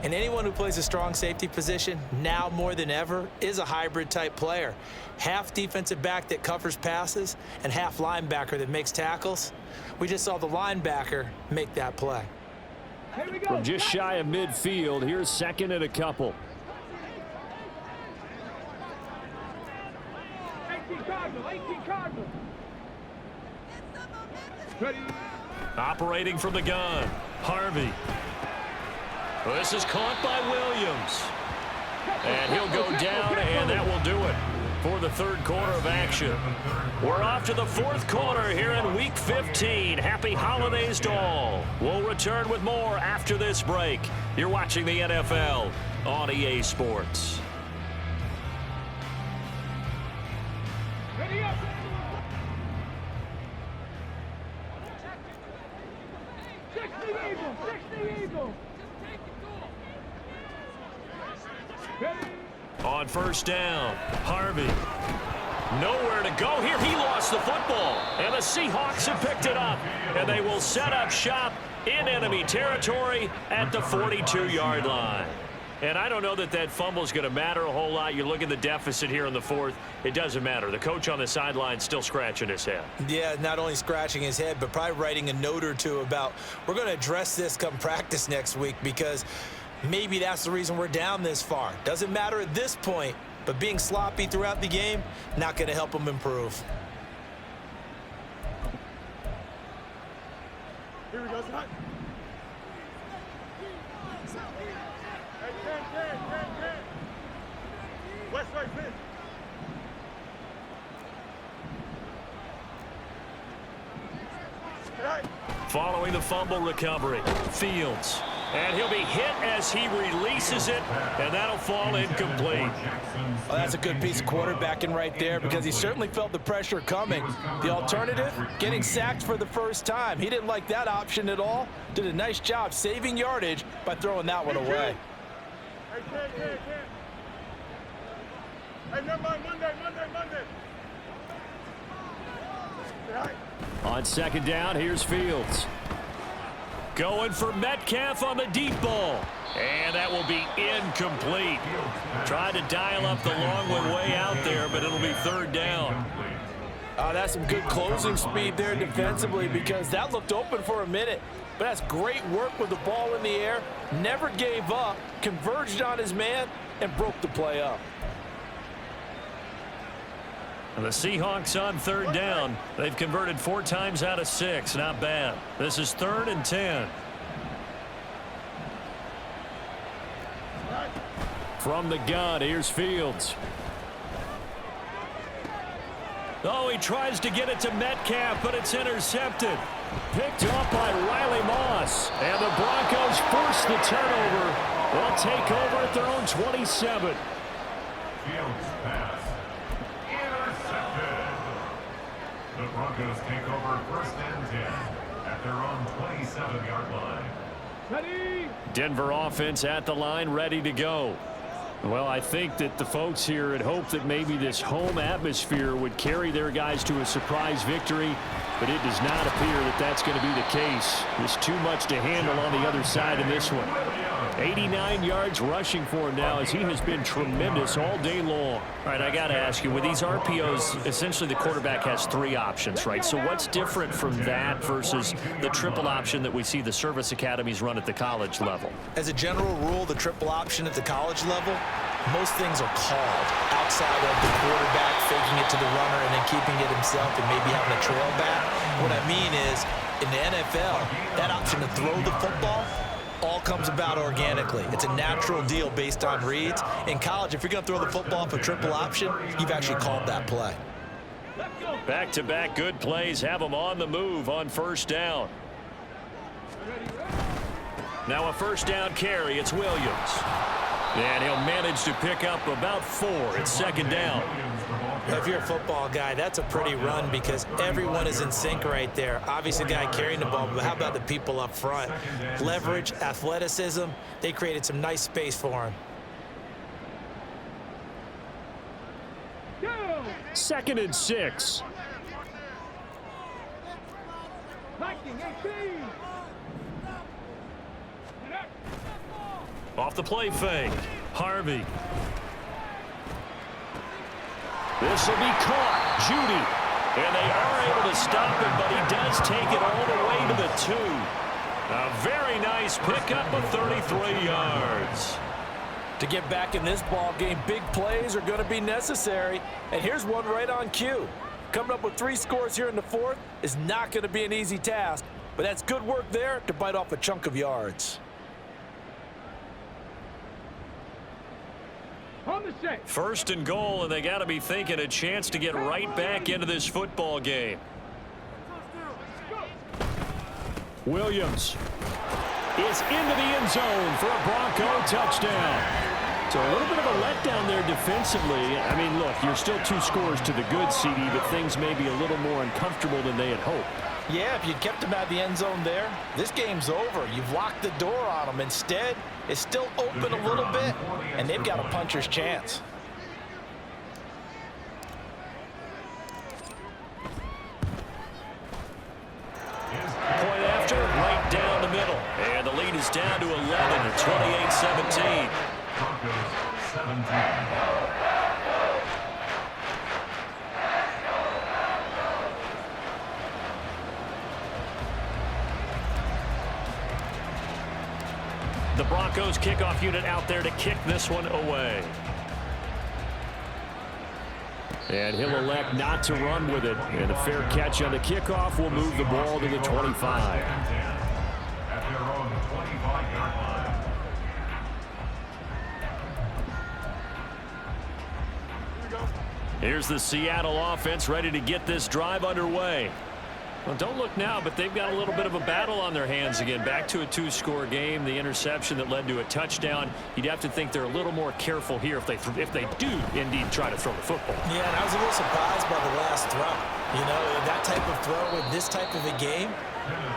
And anyone who plays a strong safety position, now more than ever, is a hybrid type player. Half defensive back that covers passes and half linebacker that makes tackles. We just saw the linebacker make that play. From just shy of midfield, here's 2nd and a couple. Operating from the gun, Harvey. This is caught by Williams. And he'll go down, and that will do it for the 3rd quarter of action. We're off to the 4th quarter here in Week 15. Happy holidays to all. We'll return with more after this break. You're watching the NFL on EA Sports. Ready up. On 1st down, Harvey. Nowhere to go here. He lost the football. And the Seahawks have picked it up. And they will set up shop in enemy territory at the 42-yard line. And I don't know that that fumble is going to matter a whole lot. You look at the deficit here in the 4th. It doesn't matter. The coach on the sideline still scratching his head. Yeah, not only scratching his head, but probably writing a note or two about we're going to address this come practice next week, because maybe that's the reason we're down this far. Doesn't matter at this point, but being sloppy throughout the game, not going to help them improve. Here we go, son. Hey, Ken. West right, fifth. Following the fumble recovery, Fields. And he'll be hit as he releases it, and that'll fall incomplete. Well, that's a good piece of quarterbacking right there because he certainly felt the pressure coming. The alternative, getting sacked for the first time. He didn't like that option at all. Did a nice job saving yardage by throwing that one away. Hey, never mind, Monday. On second down, here's Fields. Going for Metcalf on the deep ball. And that will be incomplete. Tried to dial up the long one way out there, but it'll be third down. That's some good closing speed there defensively because that looked open for a minute. But that's great work with the ball in the air. Never gave up, converged on his man, and broke the play up. And the Seahawks on third down. They've converted 4 times out of 6. Not bad. This is 3rd and 10. From the gun, here's Fields. Oh, he tries to get it to Metcalf, but it's intercepted. Picked up by Riley Moss. And the Broncos force the turnover. They'll take over at their own 27. Fields pass. Intercepted. The Broncos take over 1st and 10 at their own 27-yard line. Ready? Denver offense at the line, ready to go. Well, I think that the folks here had hoped that maybe this home atmosphere would carry their guys to a surprise victory, but it does not appear that that's going to be the case. There's too much to handle on the other side in this one. 89 yards rushing for him now as he has been tremendous all day long. All right, I got to ask you, with these RPOs, essentially the quarterback has 3 options, right? So what's different from that versus the triple option that we see the service academies run at the college level? As a general rule, the triple option at the college level, most things are called outside of the quarterback faking it to the runner and then keeping it himself and maybe having a trail back. What I mean is, in the NFL, that option to throw the football all comes about organically. It's a natural deal based on reads. In college, if you're going to throw the football for triple option, you've actually called that play. Back-to-back good plays have them on the move on 1st down. Now a 1st down carry. It's Williams. And he'll manage to pick up about 4. It's 2nd down. If you're a football guy, that's a pretty run because everyone is in sync right there. Obviously, the guy carrying the ball, but how about the people up front? Leverage, athleticism, they created some nice space for him. 2nd and 6. Off the play fake. Harvey. This will be caught. Judy. And they are able to stop him, but he does take it all the way to the 2. A very nice pickup of 33 yards. To get back in this ball game, big plays are going to be necessary. And here's one right on cue. Coming up with 3 scores here in the 4th is not going to be an easy task, but that's good work there to bite off a chunk of yards. On the set. 1st and goal, and they got to be thinking a chance to get right back into this football game. Williams is into the end zone for a Bronco touchdown. So a little bit of a letdown there defensively. I mean, look, you're still 2 scores to the good, CD, but things may be a little more uncomfortable than they had hoped. Yeah, if you'd kept him out of the end zone there, this game's over. You've locked the door on him. Instead, it's still open a little bit, and they've got a puncher's chance. Point after, right down the middle. And the lead is down to 11 at 28-17. Broncos 17. The Broncos kickoff unit out there to kick this one away. And he'll elect not to run with it. And a fair catch on the kickoff will move the ball to the 25. At their own 25-yard line. Here's the Seattle offense ready to get this drive underway. Well, don't look now, but they've got a little bit of a battle on their hands again. Back to a 2-score game. The interception that led to a touchdown. You'd have to think they're a little more careful here if they do indeed try to throw the football. Yeah, and I was a little surprised by the last throw. You know, that type of throw with this type of a game,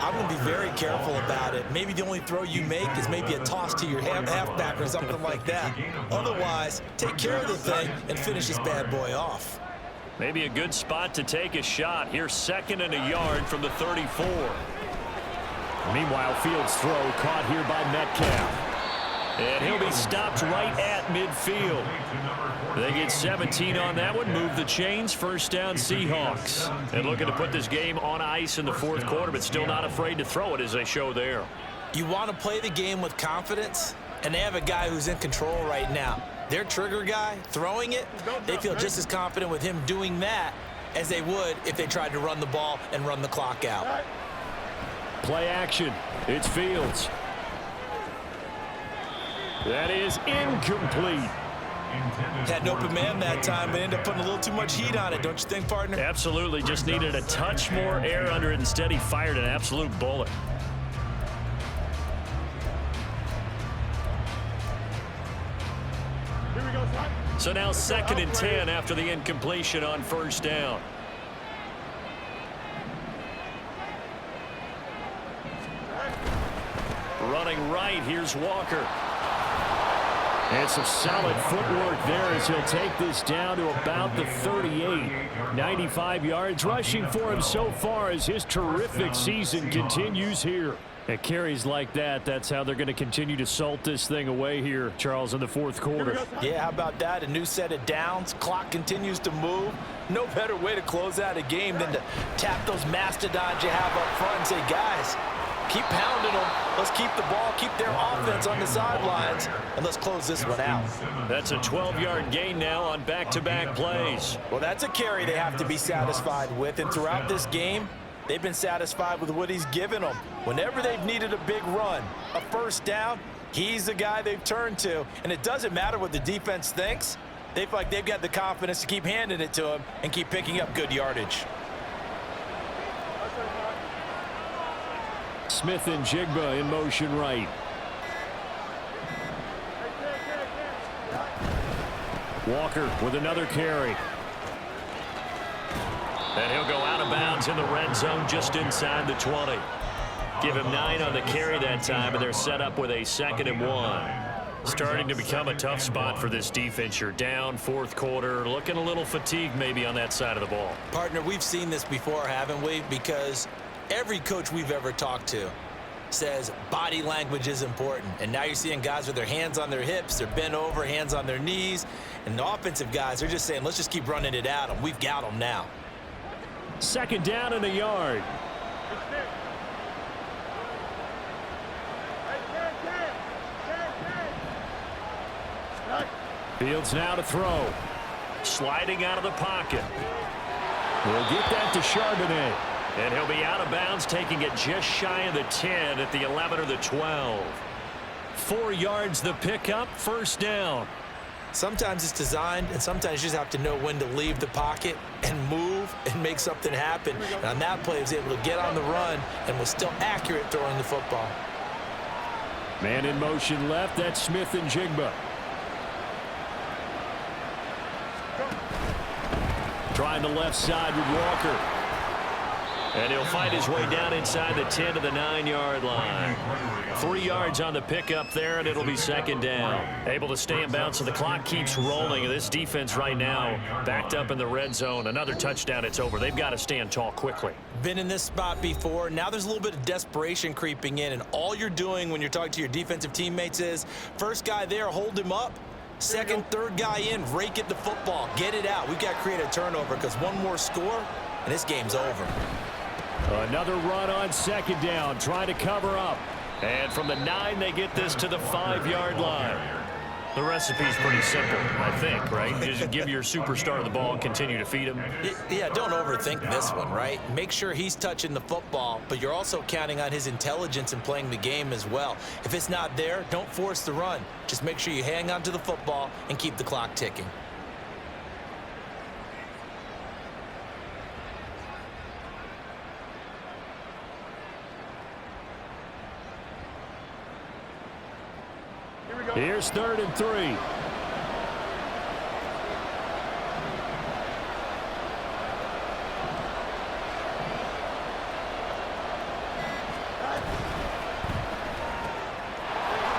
I'm going to be very careful about it. Maybe the only throw you make is maybe a toss to your halfback or something like that. Otherwise, take care of the thing and finish this bad boy off. Maybe a good spot to take a shot. Here's 2nd and a yard from the 34. Meanwhile, Fields' throw caught here by Metcalf. And he'll be stopped right at midfield. They get 17 on that one, move the chains, 1st down Seahawks. And looking to put this game on ice in the 4th quarter, but still not afraid to throw it as they show there. You want to play the game with confidence, and they have a guy who's in control right now. Their trigger guy throwing it, they feel just as confident with him doing that as they would if they tried to run the ball and run the clock out. Play action. It's Fields. That is incomplete. Had an open man that time, but ended up putting a little too much heat on it, don't you think, partner? Absolutely. Just needed a touch more air under it. Instead, he fired an absolute bullet. So now 2nd and 10 after the incompletion on 1st down. Running right, here's Walker. And some solid footwork there as he'll take this down to about the 38. 95 yards rushing for him so far as his terrific season continues here. At carries like that, that's how they're going to continue to salt this thing away here, Charles, in the 4th quarter. Yeah, how about that? A new set of downs. Clock continues to move. No better way to close out a game than to tap those mastodons you have up front and say, guys, keep pounding them. Let's keep the ball, keep their offense on the sidelines, and let's close this one out. That's a 12-yard gain now on back-to-back plays. Well, that's a carry they have to be satisfied with, and throughout this game, they've been satisfied with what he's given them. Whenever they've needed a big run, a 1st down, he's the guy they've turned to. And it doesn't matter what the defense thinks. They feel like they've got the confidence to keep handing it to him and keep picking up good yardage. Smith and Jigba in motion right. Walker with another carry. And he'll go out of bounds in the red zone just inside the 20. Give him 9 on the carry that time, and they're set up with a 2nd and 1. Starting to become a tough spot for this defense. You're down 4th quarter, looking a little fatigued maybe on that side of the ball. Partner, we've seen this before, haven't we? Because every coach we've ever talked to says body language is important. And now you're seeing guys with their hands on their hips, they're bent over, hands on their knees. And the offensive guys are just saying, let's just keep running it at them. We've got them now. 2nd down and a yard. Fields now to throw. Sliding out of the pocket. We'll get that to Charbonnet. And he'll be out of bounds, taking it just shy of the 10 at the 11 or the 12. 4 yards the pickup, 1st down. Sometimes it's designed, and sometimes you just have to know when to leave the pocket and move and make something happen. And on that play, he was able to get on the run and was still accurate throwing the football. Man in motion left, that's Smith and Jigba. Trying the left side with Walker. And he'll fight his way down inside the 10 to the 9-yard line. 3 yards on the pickup there, and it'll be 2nd down. Able to stay in bounds, so the clock keeps rolling. This defense right now backed up in the red zone. Another touchdown, it's over. They've got to stand tall quickly. Been in this spot before. Now there's a little bit of desperation creeping in, and all you're doing when you're talking to your defensive teammates is, first guy there, hold him up. 2nd, 3rd guy in, rake at the football. Get it out. We've got to create a turnover because one more score, and this game's over. Another run on 2nd down, trying to cover up. And from the 9, they get this to the 5-yard line. The recipe's pretty simple, I think, right? Just give your superstar the ball and continue to feed him. Yeah, don't overthink this one, right? Make sure he's touching the football, but you're also counting on his intelligence in playing the game as well. If it's not there, don't force the run. Just make sure you hang on to the football and keep the clock ticking. Here's 3rd and 3.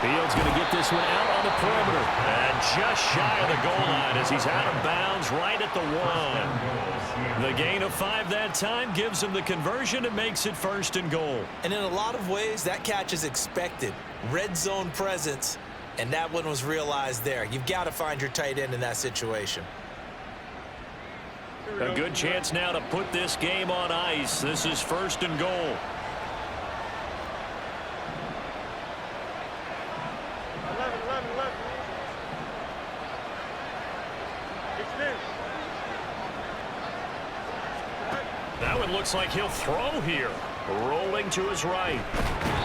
Fields going to get this one out on the perimeter. And just shy of the goal line as he's out of bounds right at the 1. The gain of 5 that time gives him the conversion and makes it 1st and goal. And in a lot of ways, that catch is expected. Red zone presence, and that one was realized there. You've got to find your tight end in that situation. A good chance now to put this game on ice. This is 1st and goal. 11. That one looks like he'll throw here. Rolling to his right.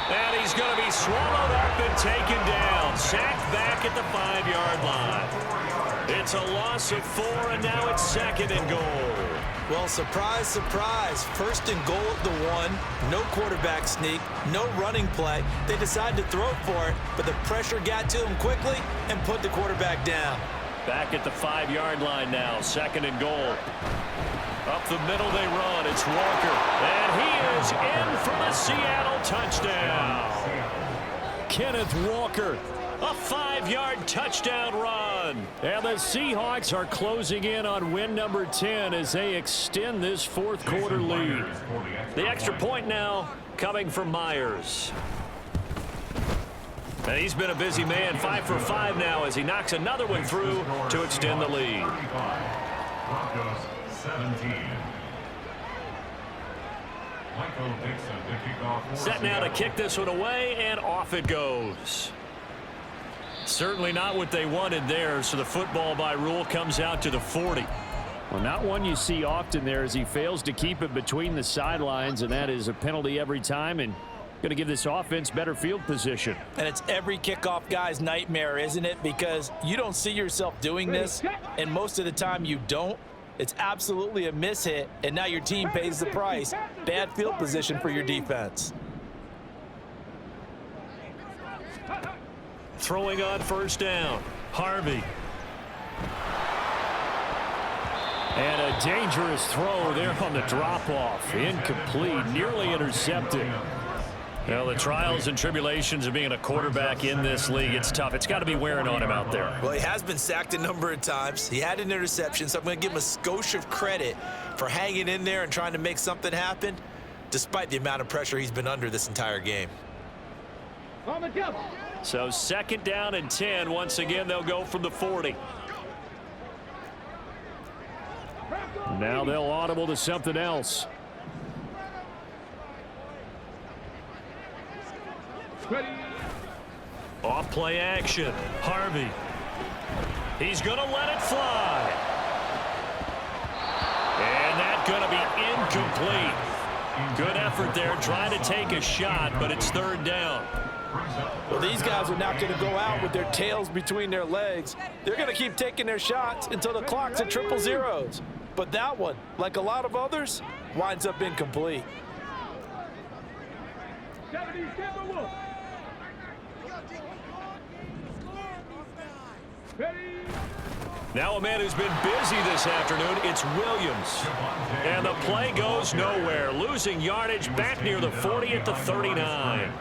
And he's going to be swallowed up and taken down. Sacked back at the 5-yard line. It's a loss of 4, and now it's 2nd and goal. Well, surprise, surprise. 1st and goal at the 1. No quarterback sneak. No running play. They decided to throw for it, but the pressure got to him quickly and put the quarterback down. Back at the 5-yard line now. 2nd and goal. Up the middle they run. It's Walker. And he is in for the Seattle touchdown. Kenneth Walker. A 5-yard touchdown run. And the Seahawks are closing in on win number 10 as they extend this 4th quarter lead. The extra point now coming from Myers. And he's been a busy man. 5 for 5 now as he knocks another one through to extend the lead. Broncos 17. Michael Dixon to kick off. Set now to kick this one away, and off it goes. Certainly not what they wanted there, so the football by rule comes out to the 40. Well, not one you see often there as he fails to keep it between the sidelines, and that is a penalty every time, and going to give this offense better field position. And it's every kickoff guy's nightmare, isn't it? Because you don't see yourself doing this, and most of the time you don't. It's absolutely a mishit, and now your team pays the price. Bad field position for your defense. Throwing on 1st down. Harvey. And a dangerous throw there on the drop-off. Incomplete, nearly intercepted. Well, the trials and tribulations of being a quarterback in this league, it's tough. It's got to be wearing on him out there. Well, he has been sacked a number of times. He had an interception, so I'm going to give him a skosh of credit for hanging in there and trying to make something happen, despite the amount of pressure he's been under this entire game. On the double. So 2nd down and 10. Once again, they'll go from the 40. Now they'll audible to something else. Ready. Off play action. Harvey. He's going to let it fly. And that's going to be incomplete. Good effort there trying to take a shot, but it's 3rd down. Well, these guys are not going to go out with their tails between their legs. They're going to keep taking their shots until the clock's at 000. But that one, like a lot of others, winds up incomplete. 77 1. Ready. Now a man who's been busy this afternoon, it's Williams. And the play goes nowhere. Losing yardage back near the 40 at the 39.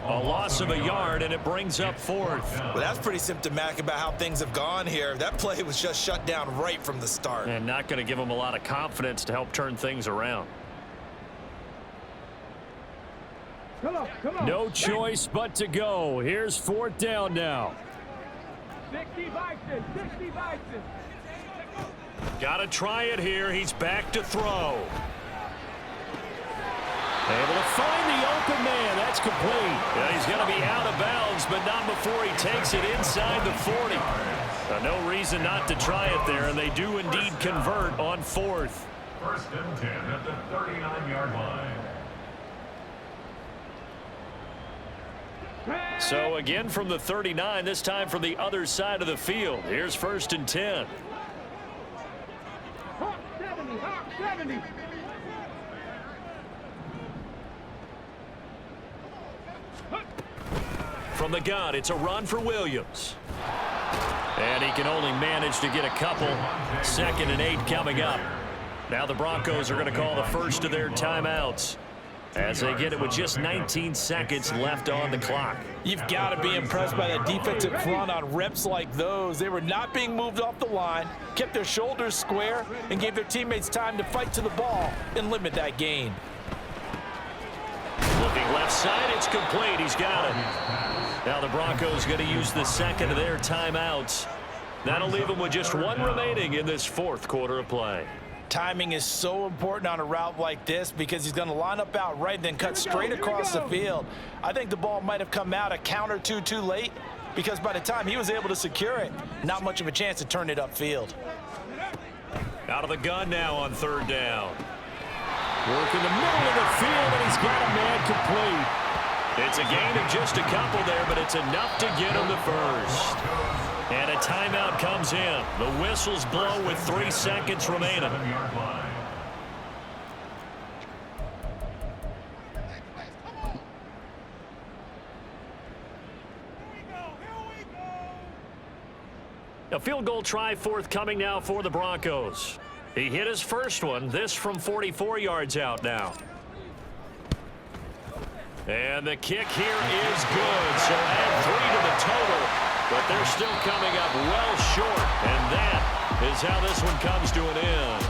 A loss of a yard, and it brings up 4th. Well, that's pretty symptomatic about how things have gone here. That play was just shut down right from the start. And not going to give them a lot of confidence to help turn things around. Come on. No choice but to go. Here's 4th down now. 60 Bison. Got to try it here. He's back to throw. Able to find the open man. That's complete. Yeah, he's going to be out of bounds, but not before he takes it inside the 40. No reason not to try it there, and they do indeed convert on 4th. 1st and 10 at the 39-yard line. So again from the 39, this time from the other side of the field. Here's 1st and 10. Hawk 70. From the gun, it's a run for Williams. And he can only manage to get a couple. 2nd and 8 coming up. Now the Broncos are going to call the first of their timeouts as they get it with just 19 seconds left on the clock. You've got to be impressed by that defensive front on reps like those. They were not being moved off the line, kept their shoulders square, and gave their teammates time to fight to the ball and limit that gain. Looking left side, it's complete. He's got it. Now the Broncos going to use the second of their timeouts. That'll leave them with just 1 remaining in this 4th quarter of play. Timing is so important on a route like this because he's going to line up out right and then cut straight across the field. I think the ball might have come out a count or two too late because by the time he was able to secure it, not much of a chance to turn it upfield. Out of the gun now on 3rd down. Work in the middle of the field, and he's got a man complete. It's a gain of just a couple there, but it's enough to get him the first. And a timeout comes in. The whistles blow with 3 seconds remaining. A field goal try forthcoming now for the Broncos. He hit his first one, this from 44 yards out now. And the kick here is good, so add 3 to the total, but they're still coming up well short, and that is how this one comes to an end.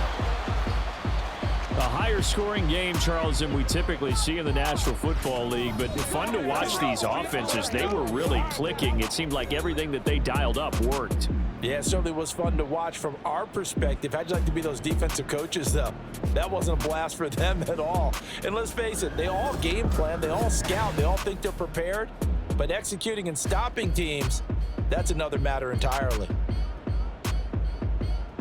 A higher scoring game, Charles, than we typically see in the National Football League, but fun to watch these offenses. They were really clicking. It seemed like everything that they dialed up worked. Yeah, it certainly was fun to watch from our perspective. How'd you like to be those defensive coaches, though? That wasn't a blast for them at all. And let's face it, they all game plan, they all scout, they all think they're prepared, but executing and stopping teams, that's another matter entirely.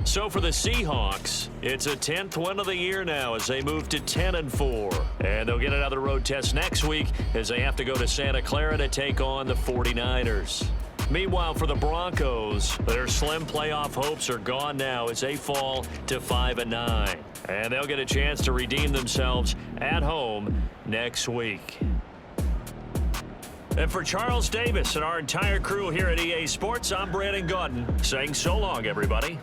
So for the Seahawks, it's a 10th win of the year now as they move to 10-4. And they'll get another road test next week as they have to go to Santa Clara to take on the 49ers. Meanwhile, for the Broncos, their slim playoff hopes are gone now as they fall to 5-9. And they'll get a chance to redeem themselves at home next week. And for Charles Davis and our entire crew here at EA Sports, I'm Brandon Gaudin saying so long, everybody.